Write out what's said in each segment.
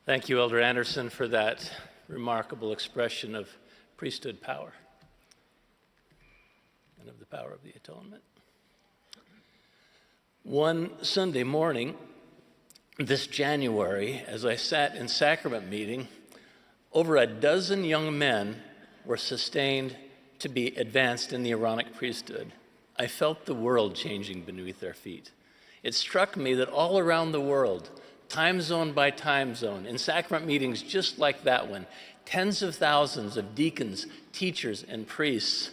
Thank you, Elder Anderson, for that remarkable expression of priesthood power and of the power of the atonement. One Sunday morning this January, as I sat in sacrament meeting, over a dozen young men were sustained to be advanced in the Aaronic Priesthood. I felt the world changing beneath their feet. It struck me that all around the world, time zone by time zone, in sacrament meetings just like that one, tens of thousands of deacons, teachers, and priests,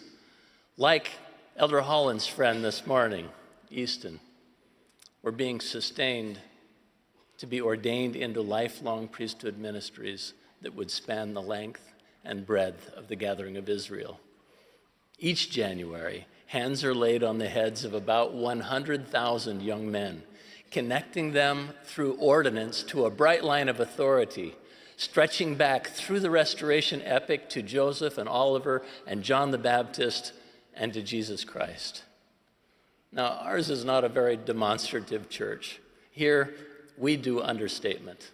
like Elder Holland's friend this morning, Easton, were being sustained to be ordained into lifelong priesthood ministries that would span the length and breadth of the gathering of Israel. Each January, hands are laid on the heads of about 100,000 young men, connecting them through ordinance to a bright line of authority, stretching back through the restoration epic to Joseph and Oliver and John the Baptist and to Jesus Christ. Now, ours is not a very demonstrative church. Here, we do understatement.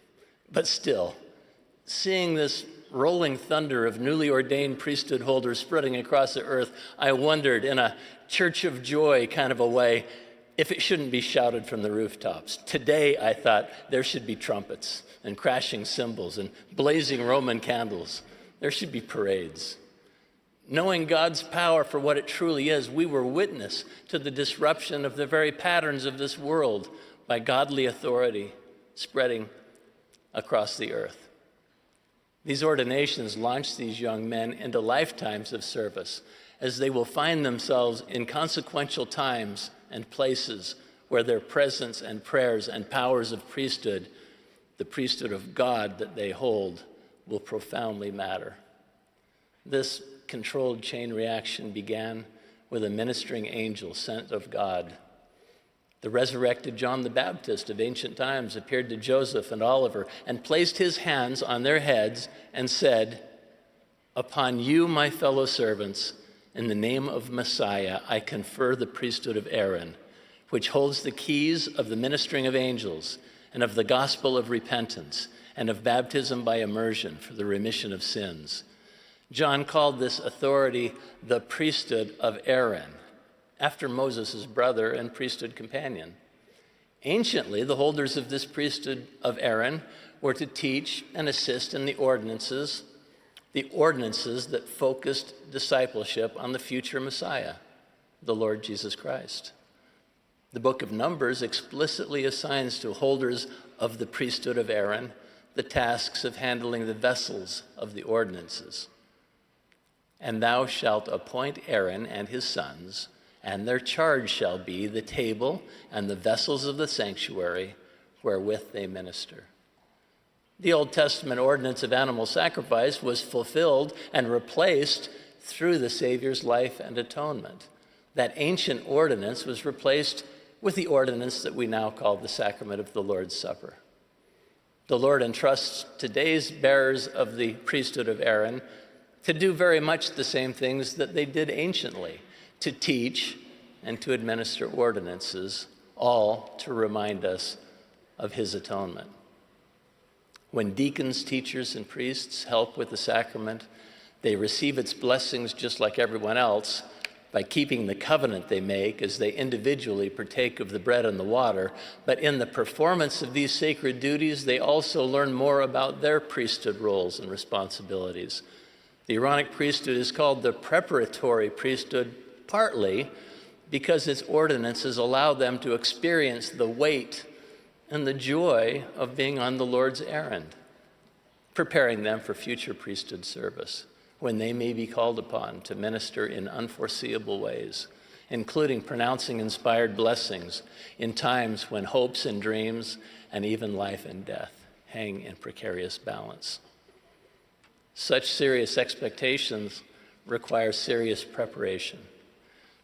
But still, seeing this rolling thunder of newly ordained priesthood holders spreading across the earth, I wondered, in a church of joy kind of a way, if it shouldn't be shouted from the rooftops. Today, I thought, there should be trumpets and crashing cymbals and blazing Roman candles. There should be parades. Knowing God's power for what it truly is, we were witness to the disruption of the very patterns of this world by godly authority spreading across the earth. These ordinations launch these young men into lifetimes of service, as they will find themselves in consequential times and places where their presence and prayers and powers of priesthood, the priesthood of God that they hold, will profoundly matter. This controlled chain reaction began with a ministering angel sent of God. The resurrected John the Baptist of ancient times appeared to Joseph and Oliver and placed his hands on their heads and said, "Upon you, my fellow servants, in the name of Messiah, I confer the priesthood of Aaron, which holds the keys of the ministering of angels and of the gospel of repentance and of baptism by immersion for the remission of sins." John called this authority the priesthood of Aaron, after Moses' brother and priesthood companion. Anciently, the holders of this priesthood of Aaron were to teach and assist in the ordinances that focused discipleship on the future Messiah, the Lord Jesus Christ. The book of Numbers explicitly assigns to holders of the priesthood of Aaron the tasks of handling the vessels of the ordinances. "And thou shalt appoint Aaron and his sons, and their charge shall be the table and the vessels of the sanctuary wherewith they minister." The Old Testament ordinance of animal sacrifice was fulfilled and replaced through the Savior's life and atonement. That ancient ordinance was replaced with the ordinance that we now call the sacrament of the Lord's Supper. The Lord entrusts today's bearers of the priesthood of Aaron to do very much the same things that they did anciently, to teach and to administer ordinances, all to remind us of his atonement. When deacons, teachers, and priests help with the sacrament, they receive its blessings just like everyone else by keeping the covenant they make as they individually partake of the bread and the water. But in the performance of these sacred duties, they also learn more about their priesthood roles and responsibilities. The Aaronic priesthood is called the preparatory priesthood partly because its ordinances allow them to experience the weight and the joy of being on the Lord's errand, preparing them for future priesthood service when they may be called upon to minister in unforeseeable ways, including pronouncing inspired blessings in times when hopes and dreams and even life and death hang in precarious balance. Such serious expectations require serious preparation.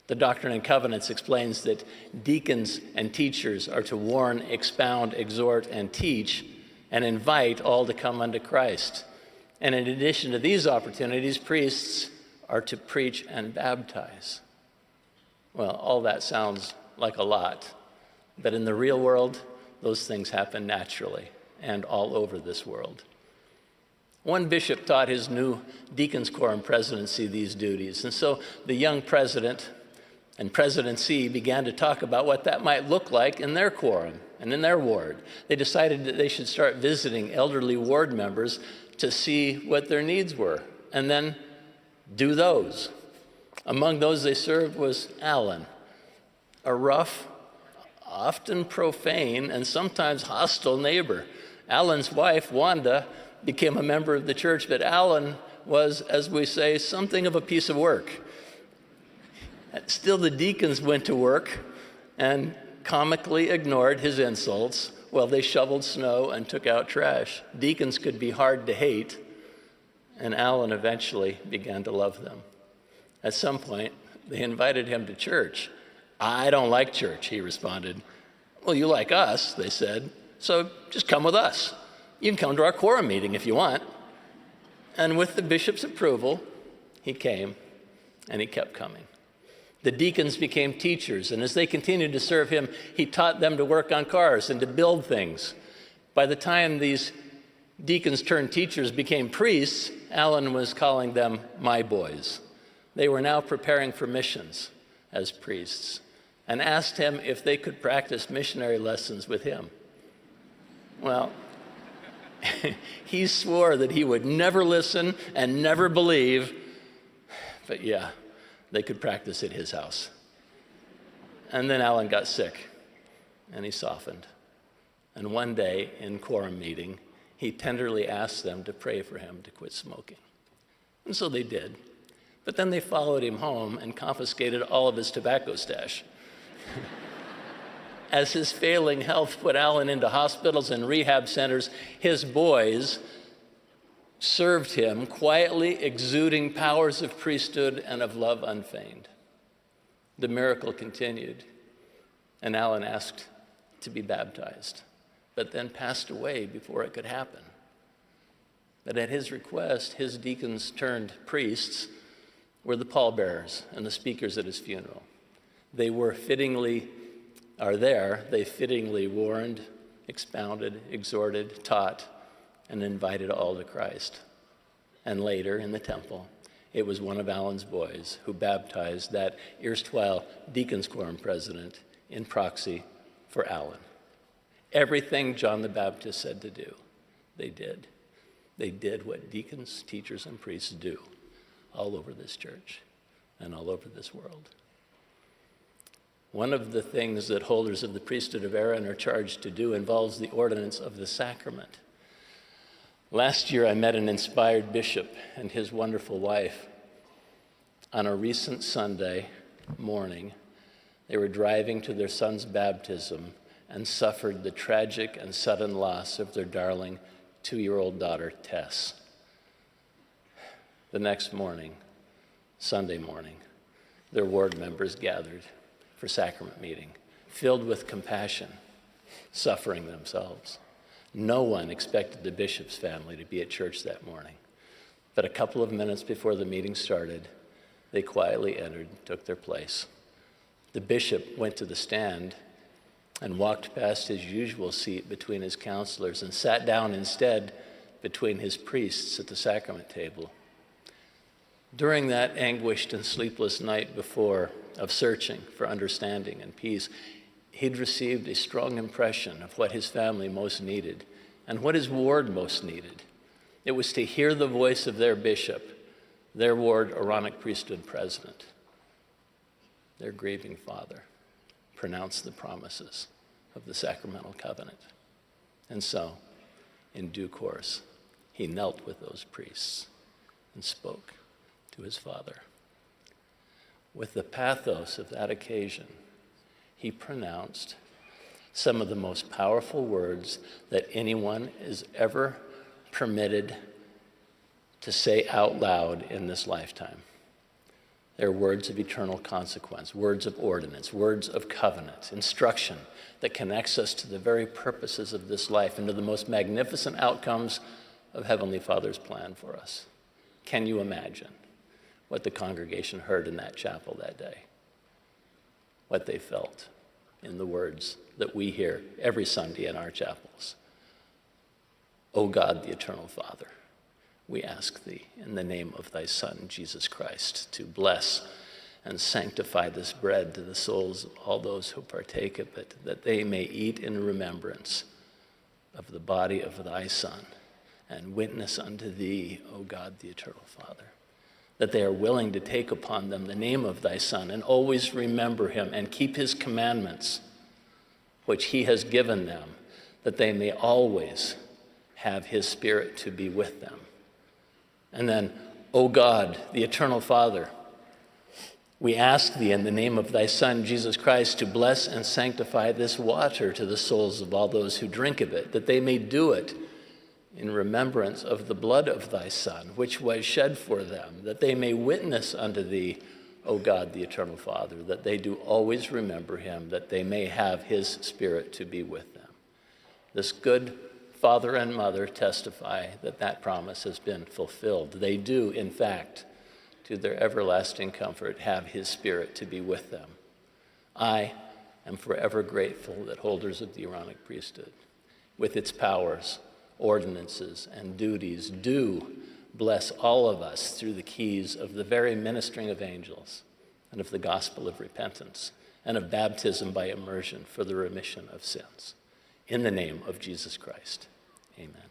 The Doctrine and Covenants explains that deacons and teachers are to warn, expound, exhort, and teach, and invite all to come unto Christ. And in addition to these opportunities, priests are to preach and baptize. Well, all that sounds like a lot, but in the real world, those things happen naturally and all over this world. One bishop taught his new deacons quorum presidency these duties, and so the young president and presidency began to talk about what that might look like in their quorum and in their ward. They decided that they should start visiting elderly ward members to see what their needs were, and then do those. Among those they served was Alan, a rough, often profane, and sometimes hostile neighbor. Alan's wife, Wanda, became a member of the church, but Alan was, as we say, something of a piece of work. Still, the deacons went to work and comically ignored his insults while they shoveled snow and took out trash. Deacons could be hard to hate, and Alan eventually began to love them. At some point, they invited him to church. "I don't like church," he responded. "Well, you like us," they said, "so just come with us. You can come to our quorum meeting if you want." And with the bishop's approval, he came, and he kept coming. The deacons became teachers, and as they continued to serve him, he taught them to work on cars and to build things. By the time these deacons turned teachers became priests, Alan was calling them "my boys." They were now preparing for missions as priests and asked him if they could practice missionary lessons with him. Well, he swore that he would never listen and never believe, but yeah, they could practice at his house. And then Alan got sick, and he softened. And one day in quorum meeting, he tenderly asked them to pray for him to quit smoking. And so they did. But then they followed him home and confiscated all of his tobacco stash. As his failing health put Alan into hospitals and rehab centers, his boys served him, quietly exuding powers of priesthood and of love unfeigned. The miracle continued, and Alan asked to be baptized, but then passed away before it could happen. But at his request, his deacons turned priests were the pallbearers and the speakers at his funeral. They fittingly warned, expounded, exhorted, taught, and invited all to Christ. And later in the temple, it was one of Alan's boys who baptized that erstwhile deacons quorum president in proxy for Alan. Everything John the Baptist said to do, they did. They did what deacons, teachers, and priests do all over this church and all over this world. One of the things that holders of the priesthood of Aaron are charged to do involves the ordinance of the sacrament. Last year, I met an inspired bishop and his wonderful wife. On a recent Sunday morning, they were driving to their son's baptism and suffered the tragic and sudden loss of their darling 2-year-old daughter, Tess. The next morning, Sunday morning, their ward members gathered for sacrament meeting, filled with compassion, suffering themselves. No one expected the bishop's family to be at church that morning. But a couple of minutes before the meeting started, they quietly entered and took their place. The bishop went to the stand and walked past his usual seat between his counselors and sat down instead between his priests at the sacrament table. During that anguished and sleepless night before of searching for understanding and peace, he'd received a strong impression of what his family most needed and what his ward most needed. It was to hear the voice of their bishop, their ward Aaronic Priesthood president, their grieving father, pronounce the promises of the sacramental covenant. And so, in due course, he knelt with those priests and spoke to his father. With the pathos of that occasion, he pronounced some of the most powerful words that anyone is ever permitted to say out loud in this lifetime. They're words of eternal consequence, words of ordinance, words of covenant, instruction that connects us to the very purposes of this life and to the most magnificent outcomes of Heavenly Father's plan for us. Can you imagine what the congregation heard in that chapel that day? What they felt in the words that we hear every Sunday in our chapels. O God, the eternal Father, we ask thee in the name of thy Son, Jesus Christ, to bless and sanctify this bread to the souls of all those who partake of it, that they may eat in remembrance of the body of thy Son and witness unto thee, O God, the eternal Father, that they are willing to take upon them the name of thy Son and always remember him and keep his commandments, which he has given them, that they may always have his Spirit to be with them. And then, O God, the eternal Father, we ask thee in the name of thy Son, Jesus Christ, to bless and sanctify this water to the souls of all those who drink of it, that they may do it in remembrance of the blood of thy Son, which was shed for them, that they may witness unto thee, O God, the eternal Father, that they do always remember him, that they may have his Spirit to be with them. This good father and mother testify that that promise has been fulfilled. They do, in fact, to their everlasting comfort, have his Spirit to be with them. I am forever grateful that holders of the Aaronic Priesthood, with its powers, ordinances, and duties, do bless all of us through the keys of the very ministering of angels and of the gospel of repentance and of baptism by immersion for the remission of sins. In the name of Jesus Christ, amen.